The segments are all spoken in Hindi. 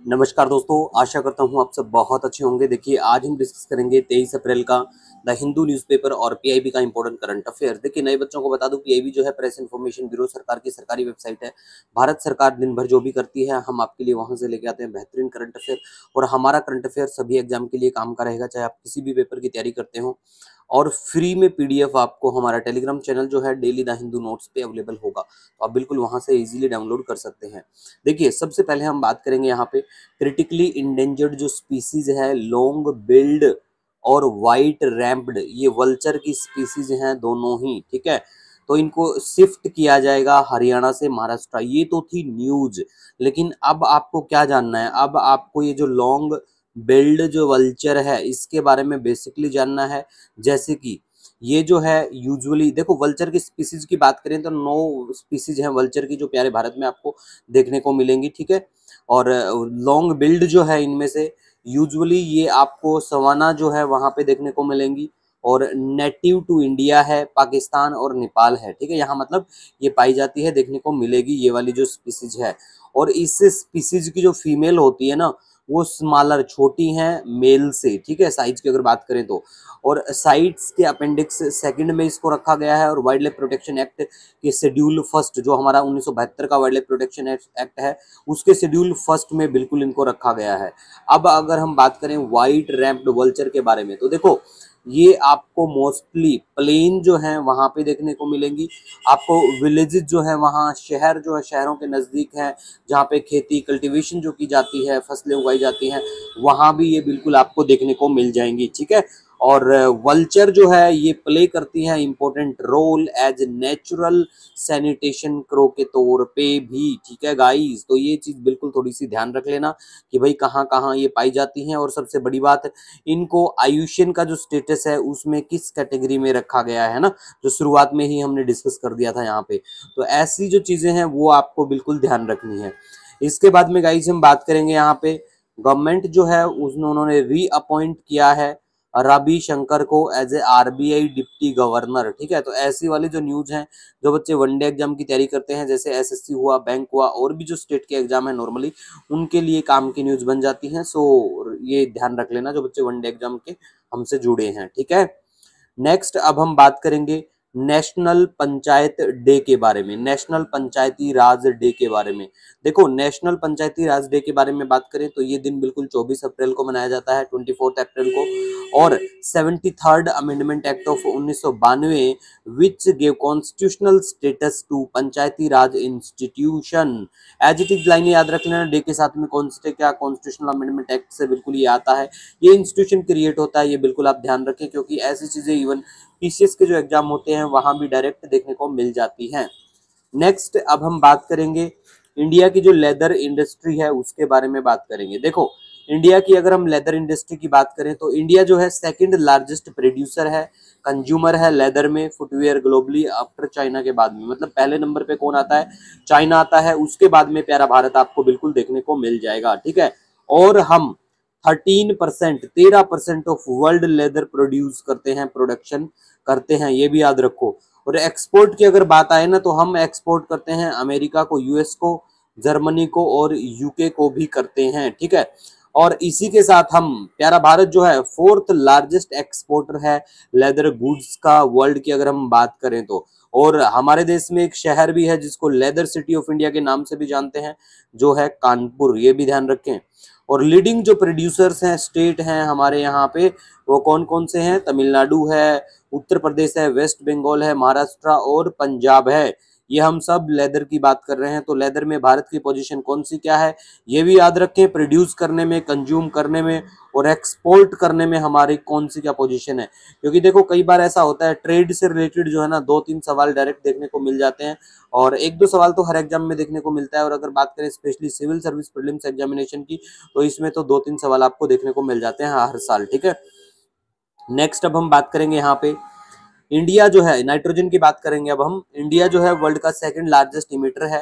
नमस्कार दोस्तों, आशा करता हूँ आप सब बहुत अच्छे होंगे। देखिए, आज हम डिस्कस करेंगे 23 अप्रैल का द हिंदू न्यूज़पेपर और पीआईबी का इंपॉर्टेंट करंट अफेयर्स। देखिए, नए बच्चों को बता दूं, पीआईबी जो है प्रेस इन्फॉर्मेशन ब्यूरो सरकार की सरकारी वेबसाइट है। भारत सरकार दिन भर जो भी करती है, हम आपके लिए वहां से लेके आते हैं बेहतरीन करंट अफेयर। और हमारा करंट अफेयर सभी एग्जाम के लिए काम का रहेगा, चाहे आप किसी भी पेपर की तैयारी करते हो। और फ्री में पीडीएफ आपको हमारा टेलीग्राम चैनल जो है डेली द हिंदू नोट्स पे अवेलेबल होगा, तो आप बिल्कुल वहां से इजीली डाउनलोड कर सकते हैं। देखिए, सबसे पहले हम बात करेंगे यहाँ पे क्रिटिकली इंडेंजर्ड जो स्पीसीज है, लॉन्ग बिल्ड और वाइट रैम्प्ड, ये वल्चर की स्पीसीज हैं दोनों ही, ठीक है। तो इनको शिफ्ट किया जाएगा हरियाणा से महाराष्ट्र। ये तो थी न्यूज, लेकिन अब आपको क्या जानना है? अब आपको ये जो लॉन्ग बिल्ड जो वल्चर है इसके बारे में बेसिकली जानना है। जैसे कि ये जो है यूजुअली देखो, वल्चर की स्पीसीज की बात करें तो 9 स्पीसीज हैं वल्चर की जो प्यारे भारत में आपको देखने को मिलेंगी, ठीक है। और लॉन्ग बिल्ड जो है इनमें से यूजुअली ये आपको सवाना जो है वहां पे देखने को मिलेंगी। और नेटिव टू इंडिया है, पाकिस्तान और नेपाल है, ठीक है। यहाँ मतलब ये पाई जाती है, देखने को मिलेगी ये वाली जो स्पीसीज है। और इस स्पीसीज की जो फीमेल होती है ना, वो स्मॉलर, छोटी हैं मेल से, ठीक है, साइज की अगर बात करें तो। और साइट्स के अपेंडिक्स सेकंड में इसको रखा गया है। और वाइल्ड लाइफ प्रोटेक्शन एक्ट के शेड्यूल फर्स्ट, जो हमारा 1972 का वाइल्ड लाइफ प्रोटेक्शन एक्ट है, उसके शेड्यूल फर्स्ट में बिल्कुल इनको रखा गया है। अब अगर हम बात करें व्हाइट रैम्प्ड वल्चर के बारे में, तो देखो ये आपको मोस्टली प्लेन जो है वहां पे देखने को मिलेंगी। आपको विलेजेस जो है वहाँ, शहर जो है शहरों के नजदीक है, जहाँ पे खेती कल्टीवेशन जो की जाती है, फसलें उगाई जाती हैं, वहां भी ये बिल्कुल आपको देखने को मिल जाएंगी, ठीक है। और वल्चर जो है ये प्ले करती है important role as natural sanitation crow के तौर पे भी, ठीक है गाइस। तो ये चीज बिल्कुल थोड़ी सी ध्यान रख लेना कि भाई कहाँ कहाँ ये पाई जाती हैं। और सबसे बड़ी बात, इनको आयुष्यन का जो स्टेटस है उसमें किस कैटेगरी में रखा गया है ना, जो शुरुआत में ही हमने डिस्कस कर दिया था यहाँ पे। तो ऐसी जो चीजें हैं वो आपको बिल्कुल ध्यान रखनी है। इसके बाद में गाइस हम बात करेंगे यहाँ पे, गवर्नमेंट जो है उन्होंने रीअपॉइंट किया है रवि शंकर को as a RBI deputy governor, ठीक है। तो ऐसी वाली जो न्यूज है, जो बच्चे वनडे एग्जाम की तैयारी करते हैं, जैसे एसएससी हुआ, बैंक हुआ, और भी जो स्टेट के एग्जाम है नॉर्मली, उनके लिए काम की न्यूज बन जाती है। सो ये ध्यान रख लेना जो बच्चे वनडे एग्जाम के हमसे जुड़े हैं, ठीक है। नेक्स्ट अब हम बात करेंगे नेशनल पंचायत डे के बारे में, नेशनल पंचायती राज डे के बारे में। देखो, नेशनल पंचायती राज डे के बारे में बात करें तो ये दिन बिल्कुल 24 अप्रैल को मनाया जाता है, 24 अप्रैल को। और 73rd amendment act of 1992 which give constitutional status to Panchayati Raj institution. As it is लाइनें याद रख लेना, डे के साथ में कौन से क्या कॉन्स्टिट्यूशनल अमेंडमेंट एक्ट से बिल्कुल ये आता है, ये इंस्टीट्यूशन क्रिएट होता है, ये बिल्कुल आप ध्यान रखें, क्योंकि ऐसी चीजें इवन पीसीएस के जो एग्जाम होते हैं वहां भी डायरेक्ट देखने को मिल जाती हैं। नेक्स्ट अब हम बात करेंगे इंडिया की जो लेदर इंडस्ट्री है उसके बारे में बात करेंगे। देखो, इंडिया की अगर हम लेदर इंडस्ट्री की बात करें तो इंडिया जो है सेकंड लार्जेस्ट प्रोड्यूसर है, कंज्यूमर है लेदर में, फुटवेयर ग्लोबली आफ्टर चाइना के बाद में। मतलब पहले नंबर पे कौन आता है? चाइना आता है, उसके बाद में प्यारा भारत आपको बिल्कुल देखने को मिल जाएगा, ठीक है। और हम 13% ऑफ वर्ल्ड लेदर प्रोड्यूस करते हैं, प्रोडक्शन करते हैं, ये भी याद रखो। और एक्सपोर्ट की अगर बात आए ना, तो हम एक्सपोर्ट करते हैं अमेरिका को, यूएस को, जर्मनी को और यूके को भी करते हैं, ठीक है। और इसी के साथ हम, प्यारा भारत जो है फोर्थ लार्जेस्ट एक्सपोर्टर है लेदर गुड्स का वर्ल्ड की अगर हम बात करें तो। और हमारे देश में एक शहर भी है जिसको लेदर सिटी ऑफ इंडिया के नाम से भी जानते हैं, जो है कानपुर, ये भी ध्यान रखें। और लीडिंग जो प्रोड्यूसर्स हैं, स्टेट हैं हमारे यहाँ पे, वो कौन कौन से हैं? तमिलनाडु है, उत्तर प्रदेश है, वेस्ट बंगाल है, महाराष्ट्र और पंजाब है। ये हम सब लेदर की बात कर रहे हैं। तो लेदर में भारत की पोजीशन कौन सी क्या है, ये भी याद रखें। प्रोड्यूस करने में, कंज्यूम करने में और एक्सपोर्ट करने में हमारी कौन सी क्या पोजीशन है। क्योंकि देखो, कई बार ऐसा होता है ट्रेड से रिलेटेड जो है ना, 2-3 सवाल डायरेक्ट देखने को मिल जाते हैं, और 1-2 सवाल तो हर एग्जाम में देखने को मिलता है। और अगर बात करें specially civil service prelims examination की, तो इसमें तो 2-3 सवाल आपको देखने को मिल जाते हैं हर साल, ठीक है। नेक्स्ट अब हम बात करेंगे यहाँ पे, इंडिया जो है नाइट्रोजन की बात करेंगे। अब हम, इंडिया जो है वर्ल्ड का सेकंड लार्जेस्ट इमिटर है,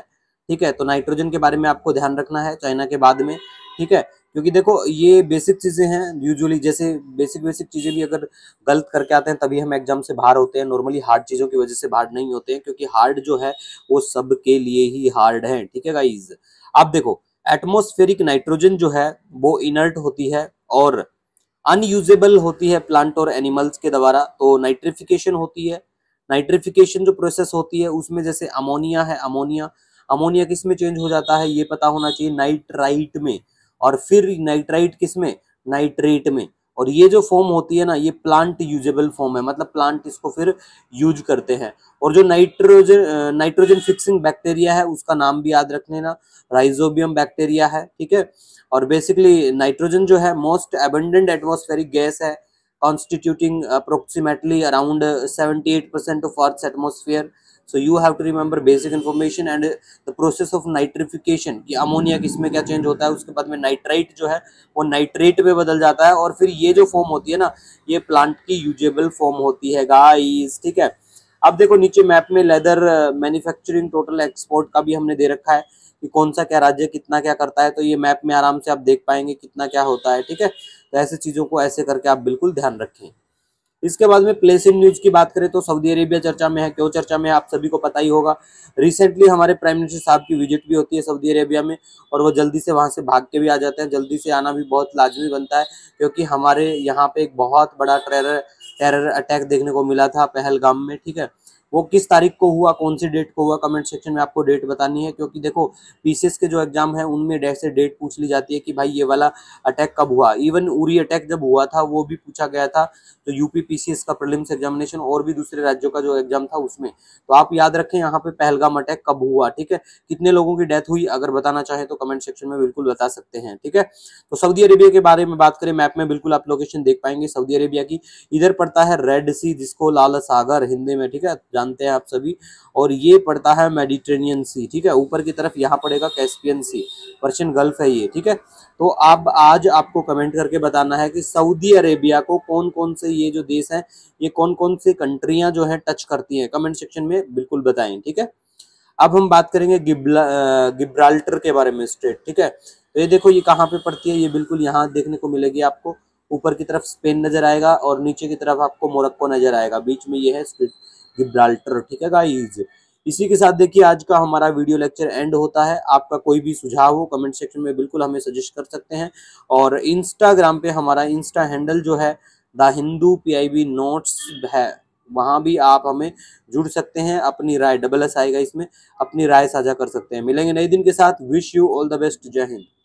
ठीक है। तो नाइट्रोजन के बारे में आपको ध्यान रखना है, चाइना के बाद में, ठीक है। क्योंकि देखो, ये बेसिक चीजें हैं यूजुअली, जैसे बेसिक बेसिक चीजें भी अगर गलत करके आते हैं तभी हम एग्जाम से बाहर होते हैं, नॉर्मली हार्ड चीजों की वजह से बाहर नहीं होते हैं, क्योंकि हार्ड जो है वो सबके लिए ही हार्ड है, ठीक है गाइज। अब देखो, एटमॉस्फेरिक नाइट्रोजन जो है वो इनर्ट होती है और अनयूजेबल होती है प्लांट और एनिमल्स के द्वारा। तो नाइट्रिफिकेशन होती है। नाइट्रिफिकेशन जो प्रोसेस होती है उसमें जैसे अमोनिया है, अमोनिया अमोनिया किस में चेंज हो जाता है ये पता होना चाहिए, नाइट्राइट में, और फिर नाइट्राइट किस में, नाइट्रेट में। और ये जो फॉर्म होती है ना ये प्लांट यूजेबल फॉर्म है, मतलब प्लांट इसको फिर यूज करते हैं। और जो नाइट्रोजन फिक्सिंग बैक्टीरिया है उसका नाम भी याद रख लेना, राइजोबियम बैक्टीरिया है, ठीक है। और बेसिकली नाइट्रोजन जो है मोस्ट एबंडेंट एटमॉस्फेरिक गैस है, constituting approximately around 78% of Earth's atmosphere. So you have to remember basic information and the process of nitrification कि अमोनिया किसमें क्या चेंज होता है, उसके बाद में नाइट्राइट जो है वो नाइट्रेट में बदल जाता है, और फिर ये जो फॉर्म होती है ना ये प्लांट की यूजेबल फॉर्म होती है गाइस, ठीक है। अब देखो नीचे मैप में लेदर मैन्युफैक्चरिंग टोटल एक्सपोर्ट का भी हमने दे रखा है कि कौन सा क्या राज्य कितना क्या करता है, तो ये मैप में आराम से आप देख पाएंगे कितना क्या होता है, ठीक है। तो ऐसे चीजों को ऐसे करके आप बिल्कुल ध्यान रखें। इसके बाद में प्लेस इन न्यूज की बात करें तो सऊदी अरेबिया चर्चा में है। क्यों चर्चा में है आप सभी को पता ही होगा, रिसेंटली हमारे प्राइम मिनिस्टर साहब की विजिट भी होती है सऊदी अरेबिया में, और वो जल्दी से वहां से भाग के भी आ जाते हैं। जल्दी से आना भी बहुत लाजमी बनता है क्योंकि हमारे यहाँ पे एक बहुत बड़ा टेरर अटैक देखने को मिला था पहलगाम में, ठीक है। वो किस तारीख को हुआ, कौन सी डेट को हुआ, कमेंट सेक्शन में आपको डेट बतानी है, क्योंकि देखो पीसीएस के जो एग्जाम है उनमें डेट से डेट पूछ ली जाती है कि भाई ये वाला अटैक कब हुआ। इवन उरी अटैक जब हुआ था वो भी पूछा गया था, तो यूपी पीसीएस का प्रीलिम्स एग्जामिनेशन और भी दूसरे राज्यों का जो एग्जाम था उसमें। तो आप याद रखें यहाँ पे पहलगाम अटैक कब हुआ, ठीक है। कितने लोगों की डेथ हुई अगर बताना चाहें तो कमेंट सेक्शन में बिल्कुल बता सकते हैं, ठीक है। तो सऊदी अरेबिया के बारे में बात करें, मैप में बिल्कुल आप लोकेशन देख पाएंगे सऊदी अरेबिया की। इधर पड़ता है रेड सी जिसको लाल सागर हिंदी में, ठीक है, जानते हैं आप सभी। और ये पड़ता है मेडिटेरेनियन सी, ठीक है। ऊपर की तरफ यहाँ पड़ेगा कैस्पियन सी, पर्शियन गल्फ है ये, ठीक है। तो अब आज आपको कमेंट करके बताना है कि सऊदी अरेबिया को कौन कौन से ये जो देश हैं ये कौन कौन से कंट्रियां जो है टच करती हैं, कमेंट सेक्शन में बिल्कुल बताएं, ठीक है। अब हम बात करेंगे गिब्राल्टर के बारे में स्टेट, ठीक है। तो ये देखो ये कहाँ पे पड़ती है, ये बिल्कुल यहाँ देखने को मिलेगी आपको। ऊपर की तरफ स्पेन नजर आएगा और नीचे की तरफ आपको मोरक्को नजर आएगा, बीच में ये है स्टेट गिब्राल्टर, ठीक है गाइस। इसी के साथ देखिए आज का हमारा वीडियो लेक्चर एंड होता है। आपका कोई भी सुझाव हो कमेंट सेक्शन में बिल्कुल हमें सजेस्ट कर सकते हैं, और इंस्टाग्राम पे हमारा इंस्टा हैंडल जो है द हिंदू PIB नोट्स है, वहां भी आप हमें जुड़ सकते हैं, अपनी राय डबल एस आएगा इसमें, अपनी राय साझा कर सकते हैं। मिलेंगे नए दिन के साथ, wish you all the best, जय हिंद।